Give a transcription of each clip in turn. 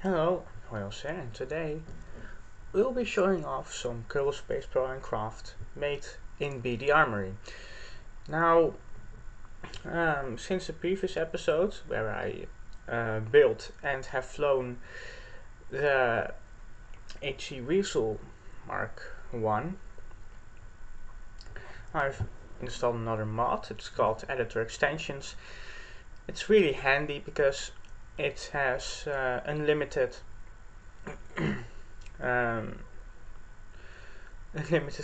Hello, Hojoz here, and today we'll be showing off some Kerbal Space Program craft made in BD Armory. Now, since the previous episode where I built and have flown the HC Weasel Mark I, I've installed another mod. It's called Editor Extensions. It's really handy because it has unlimited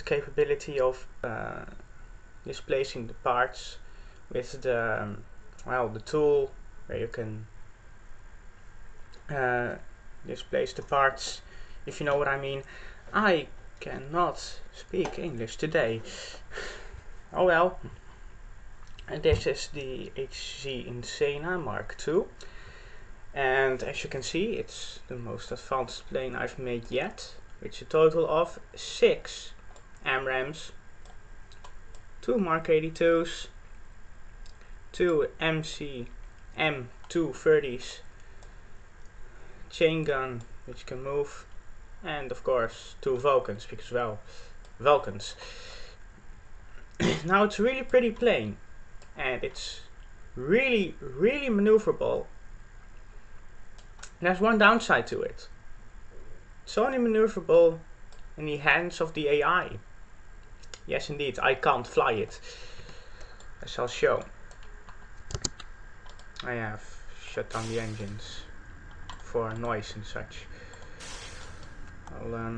capability of displacing the parts with the the tool where you can displace the parts, if you know what I mean. I cannot speak English today. Oh well. And this is the HC Insana MkII. And as you can see, it's the most advanced plane I've made yet, with a total of 6 AMRAAMs, 2 Mark 82s, 2 M230s, chain gun which can move, and of course 2 Vulcans, because well, Vulcans. Now it's a really pretty plane, and it's really maneuverable. There's one downside to it. It's only maneuverable in the hands of the AI. Yes, indeed, I can't fly it, as I'll show. I have shut down the engines for noise and such. I'll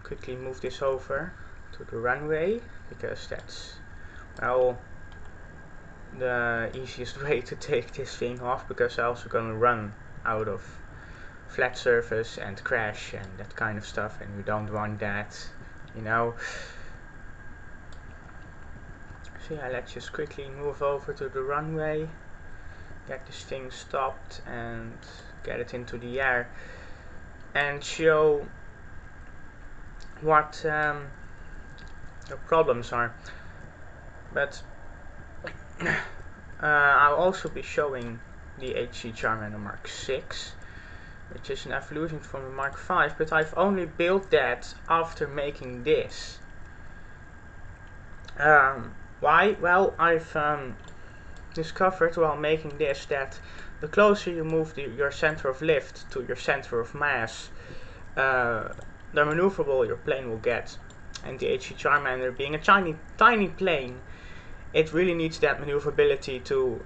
quickly move this over to the runway, because that's, well, the easiest way to take this thing off, because I'm also gonna run out of flat surface and crash and that kind of stuff, and we don't want that, you know. So yeah, let's just quickly move over to the runway, get this thing stopped and get it into the air, and show what the problems are. But I'll also be showing the HC Charmander MkVI, which is an evolution from the Mark V, but I've only built that after making this. Why? Well, I've discovered while making this that the closer you move your center of lift to your center of mass, the maneuverable your plane will get. And the HC Charmander, being a tiny plane, it really needs that maneuverability to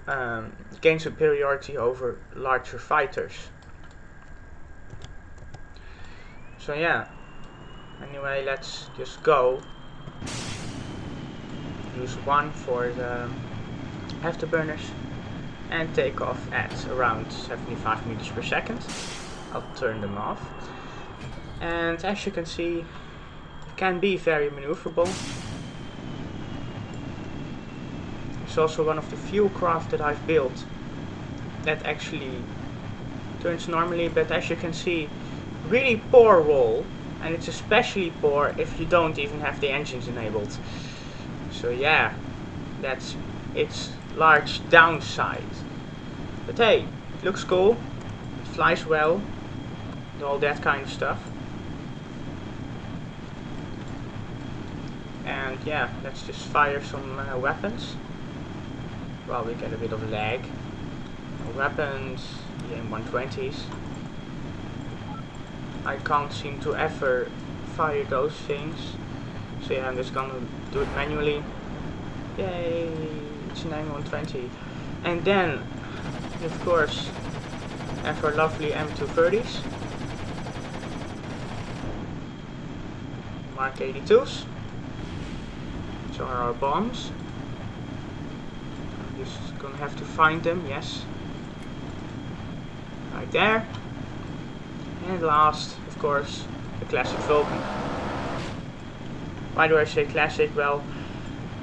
gain superiority over larger fighters. So yeah, anyway, let's just go. Use 1 for the afterburners and take off at around 75 meters per second. I'll turn them off. And as you can see, it can be very maneuverable. It's also one of the few craft that I've built that actually turns normally, but as you can see, really poor roll, and it's especially poor if you don't even have the engines enabled. So yeah, that's its large downside. But hey, it looks cool, it flies well, and all that kind of stuff. And yeah, let's just fire some weapons. Well, we get a bit of lag. Weapons, the M120s. I can't seem to ever fire those things, so yeah, I'm just gonna do it manually. Yay, it's an M120. And then, of course, have our lovely M230s, Mark 82s, which are our bombs. I'm just gonna have to find them, yes. Right there. And last, of course, the classic Vulcan. Why do I say classic? Well,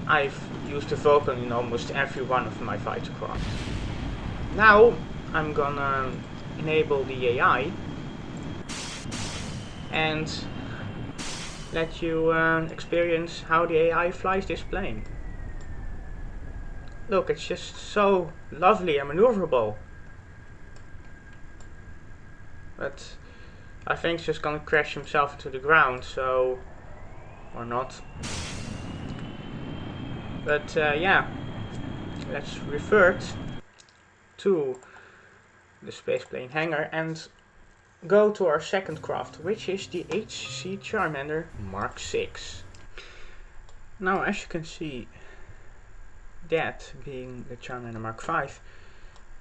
I've used the Vulcan in almost every one of my fighter craft. Now, I'm gonna enable the AI and let you experience how the AI flies this plane. Look, it's just so lovely and maneuverable. But I think he's just gonna crash himself into the ground, so... or not. But yeah, let's revert to the spaceplane hangar and go to our second craft, which is the HC Charmander MkVI. Now, as you can see, that being the Charmander MkV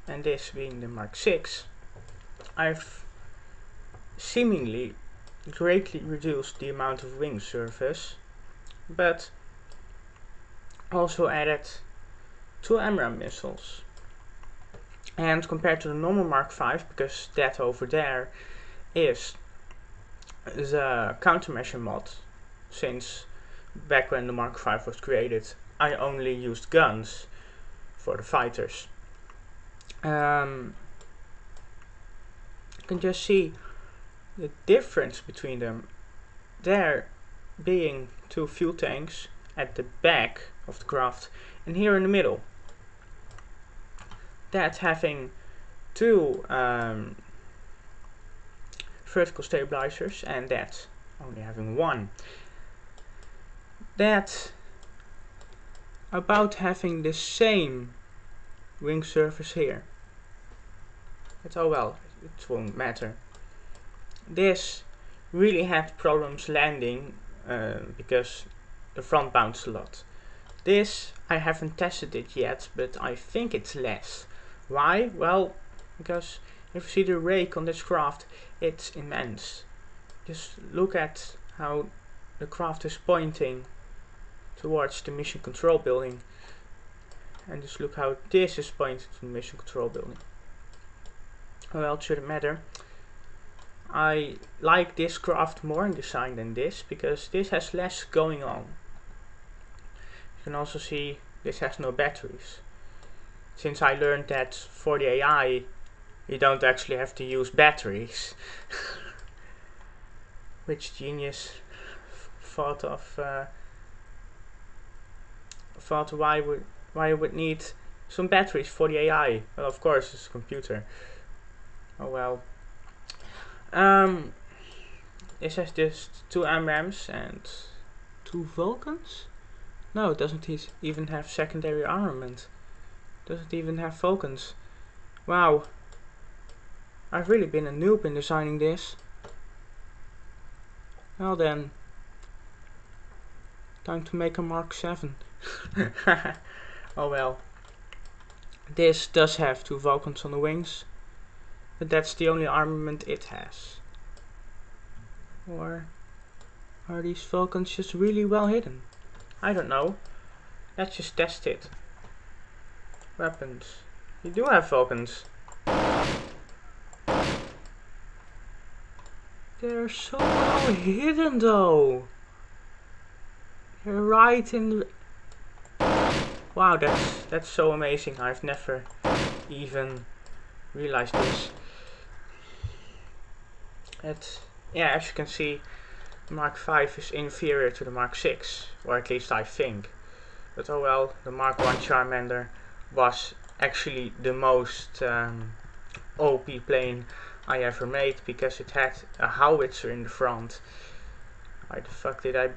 and this being the MkVI, I've seemingly greatly reduced the amount of wing surface, but also added 2 AMRAAM missiles. And compared to the normal MkV, because that over there is the countermeasure mod, since back when the MkV was created I only used guns for the fighters. You can just see the difference between them. There being 2 fuel tanks at the back of the craft, and here in the middle, that having 2 vertical stabilizers, and that only having 1. That about having the same wing surface here. But oh well, it won't matter. This really had problems landing because the front bounced a lot. This, I haven't tested it yet, but I think it's less. Why? Well, because if you see the rake on this craft, it's immense. Just look at how the craft is pointing towards the mission control building, and just look how this is pointing to the mission control building. Well, it shouldn't matter. I like this craft more in design than this, because this has less going on. You can also see this has no batteries. Since I learned that for the AI you don't actually have to use batteries. Which genius thought of why you would need some batteries for the AI? Well, of course, it's a computer. Oh well. This has just 2 AMRAAMs and 2 Vulcans? No, it doesn't even have secondary armament. Doesn't even have Vulcans. Wow. I've really been a noob in designing this. Well then. Time to make a Mark 7. Oh well. This does have 2 Vulcans on the wings, but that's the only armament it has. Or are these Vulcans just really well hidden? I don't know. Let's just test it. Weapons. You do have Vulcans. They're so well hidden though. They're right in the... Wow, that's so amazing. I've never even realized this. Yeah, as you can see, the MkV is inferior to the MkVI, or at least I think. But oh well, the Mark I Charmander was actually the most OP plane I ever made, because it had a howitzer in the front. Why the fuck did I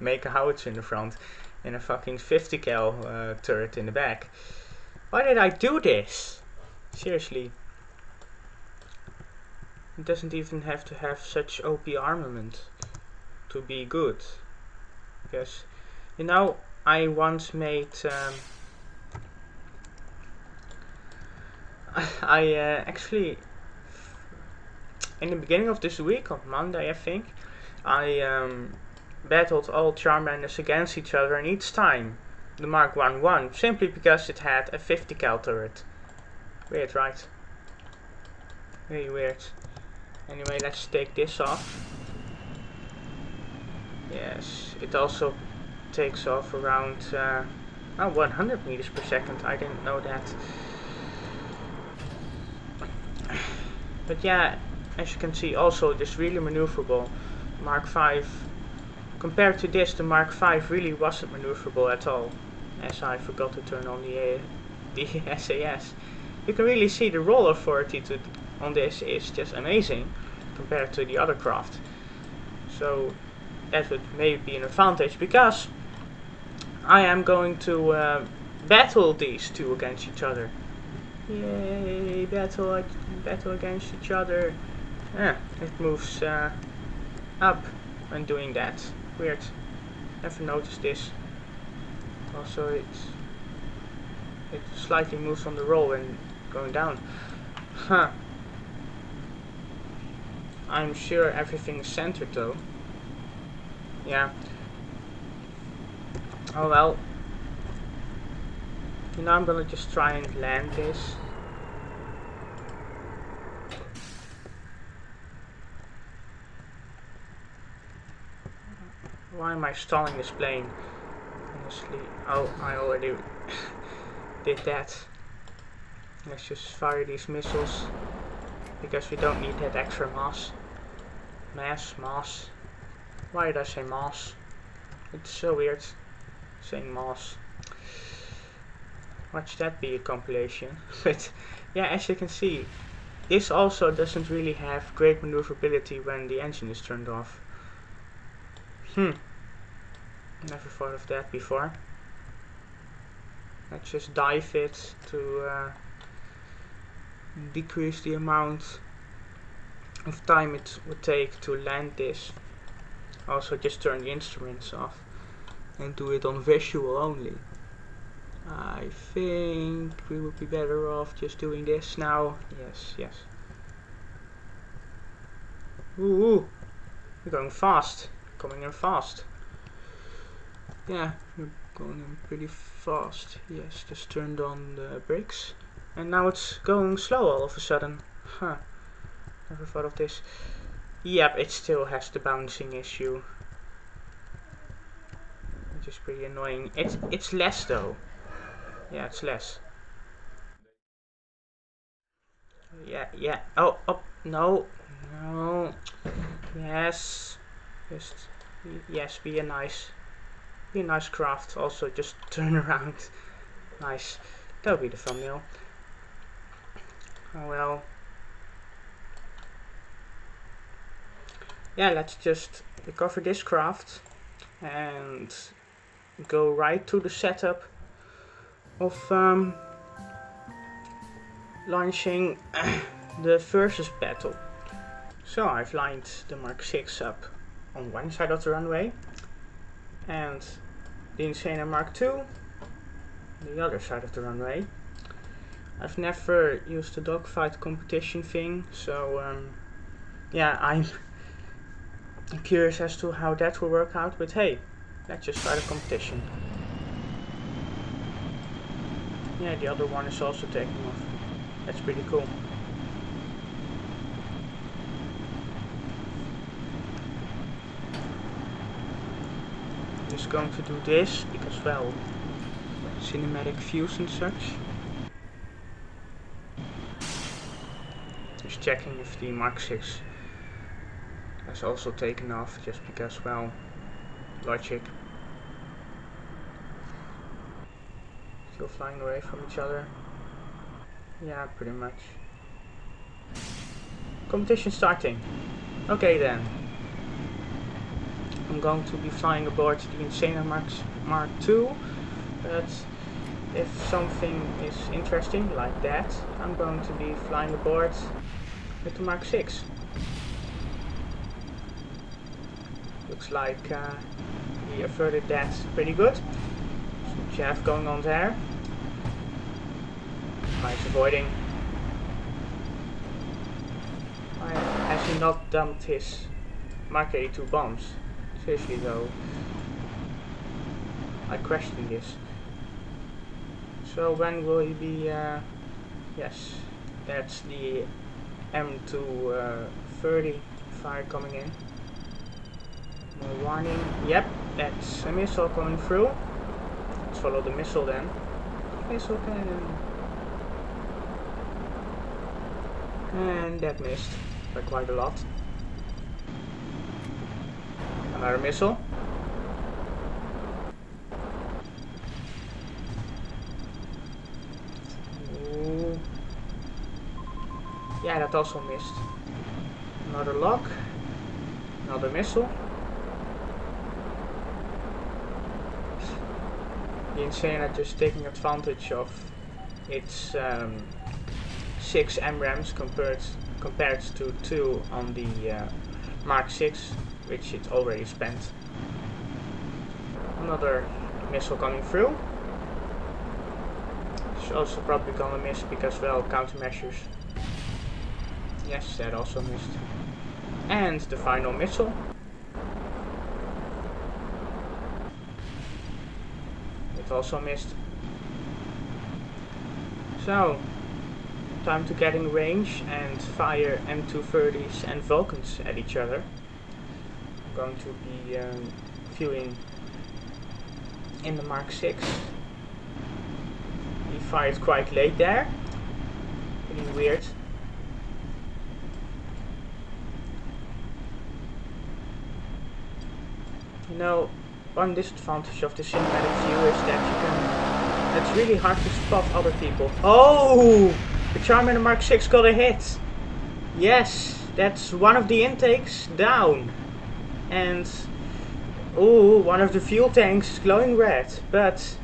make a howitzer in the front and a fucking 50 cal turret in the back? Why did I do this? Seriously. It doesn't even have to have such OP armament to be good. Because, you know, I once made... I actually... in the beginning of this week, on Monday I think, I battled all Charmanders against each other, and each time the Mark I won, simply because it had a 50 cal turret. Weird, right? Very weird. Anyway, let's take this off. Yes, it also takes off around 100 meters per second. I didn't know that. But yeah, as you can see, also this really maneuverable. Mark V, compared to this, the Mark V really wasn't maneuverable at all, as I forgot to turn on the SAS. You can really see the roll authority on this is just amazing. compared to the other craft. So that would maybe be an advantage, because I am going to battle these two against each other. Yay, battle against each other. Yeah, it moves up when doing that. Weird. Never noticed this. Also, it slightly moves on the roll when going down. Huh. I'm sure everything is centered though. Yeah. Oh well. You know, I'm gonna just try and land this. Why am I stalling this plane? Honestly. Oh, I already did that. Let's just fire these missiles, because we don't need that extra mass. Mass. Why did I say mass? It's so weird saying mass. Watch that be a compilation. But yeah, as you can see, this also doesn't really have great maneuverability when the engine is turned off. Never thought of that before. Let's just dive it to decrease the amount of time it would take to land this. Also just turn the instruments off and do it on visual only. I think we would be better off just doing this now. Yes. Ooh, we're going fast. Coming in fast. Yeah, we're going in pretty fast. Yes, just turned on the brakes. And now it's going slow all of a sudden. Huh. Never thought of this. Yep, it still has the bouncing issue. Which is pretty annoying. It's less though. Yeah, it's less. Yeah. Oh, no. Yes. Yes, be a nice craft. Also, just turn around. Nice. That'll be the thumbnail. Oh well. Yeah, let's just recover this craft and go right to the setup of launching the versus battle. So I've lined the Mark VI up on one side of the runway and the Insana MkII the other side of the runway. I've never used the dogfight competition thing, so yeah, I'm curious as to how that will work out, but hey, let's just try the competition. Yeah, the other one is also taking off. That's pretty cool. I'm just going to do this because, well, cinematic views and such. Just checking if the Mark VI has also taken off, just because, well, logic. Still flying away from each other. Yeah, pretty much. Competition starting. Okay then. I'm going to be flying aboard the Insana MkII, but if something is interesting like that, I'm going to be flying aboard with the Mark VI. Looks like we averted that pretty good. So what you have going on there? Nice avoiding. Why has he not dumped his Mark 82 bombs? Seriously though, I question this. So when will he be, yes, that's the M230 fire coming in. No warning, yep, that's a missile coming through. Let's follow the missile then. Missile cannon. And that missed by quite a lot. Another missile. Ooh. Yeah, that also missed. Another lock. Another missile. The Insana just taking advantage of its 6 MRAMs compared to 2 on the Mark VI, which it already spent. Another missile coming through. It's also probably gonna miss because, well, countermeasures. Yes, that also missed. And the final missile. It also missed. So, time to get in range and fire M230s and Vulcans at each other. I'm going to be viewing in the Mark VI. He fired quite late there. Pretty weird. You know, one disadvantage of the cinematic view is that it's really hard to spot other people. Oh! The Charmander MkVI got a hit! Yes, that's one of the intakes down. And, ooh, one of the fuel tanks is glowing red. But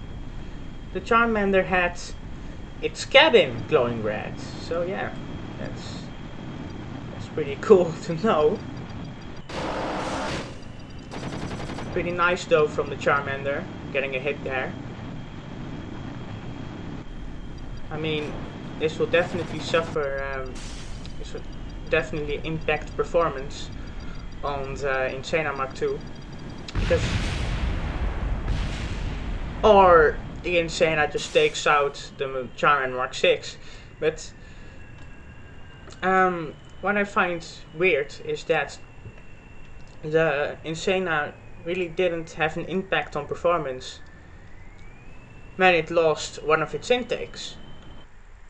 the Charmander had its cabin glowing red. So yeah, that's pretty cool to know. Pretty nice though from the Charmander, getting a hit there. I mean, this will definitely suffer, this will definitely impact performance on the Insana MkII. Because, or the Insana just takes out the Charmander Mark VI. But what I find weird is that the Insana really didn't have an impact on performance when it lost one of its intakes.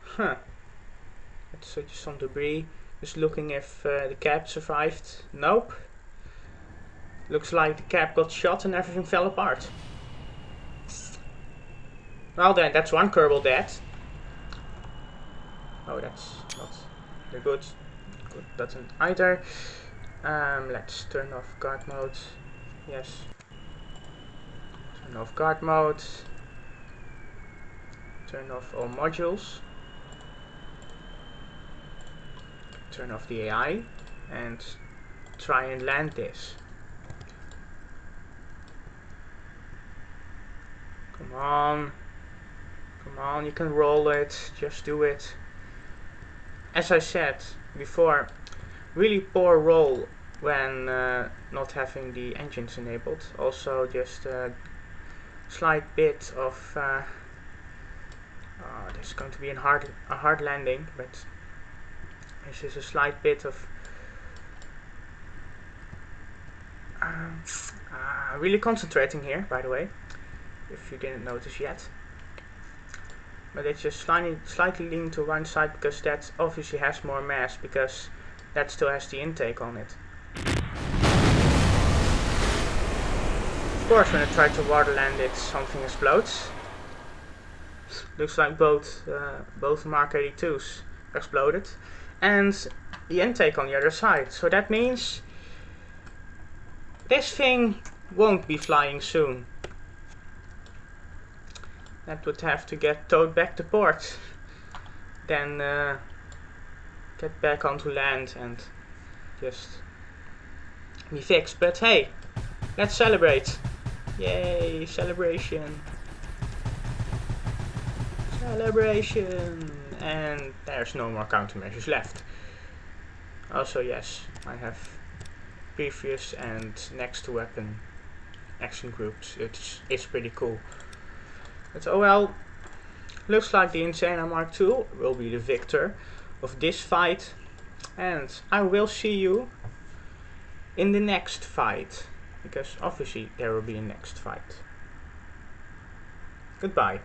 Huh. Let's just some debris. Just looking if the cap survived. Nope. Looks like the cap got shot and everything fell apart. Well then, that's one Kerbal dead. Oh, that's not the good button either. Let's turn off guard mode. Yes. Turn off guard mode. Turn off all modules. Turn off the AI and try and land this. Come on. Come on, you can roll it. Just do it. As I said before, really poor roll when not having the engines enabled. Also just a slight bit of this is going to be a hard landing, but this is a slight bit of really concentrating here, by the way, if you didn't notice yet. But it's just slightly leaning to one side because that obviously has more mass, because that still has the intake on it. Of course, when I try to water land it, something explodes. Looks like both Mark 82s exploded, and the intake on the other side. So that means this thing won't be flying soon. That would have to get towed back to port, then get back onto land and just be fixed. But hey, let's celebrate! Yay, celebration! Celebration! And there's no more countermeasures left. Also, yes, I have previous and next to weapon action groups. It's pretty cool. But oh well, looks like the Insana MkII will be the victor of this fight, and I will see you in the next fight, because obviously there will be a next fight. Goodbye.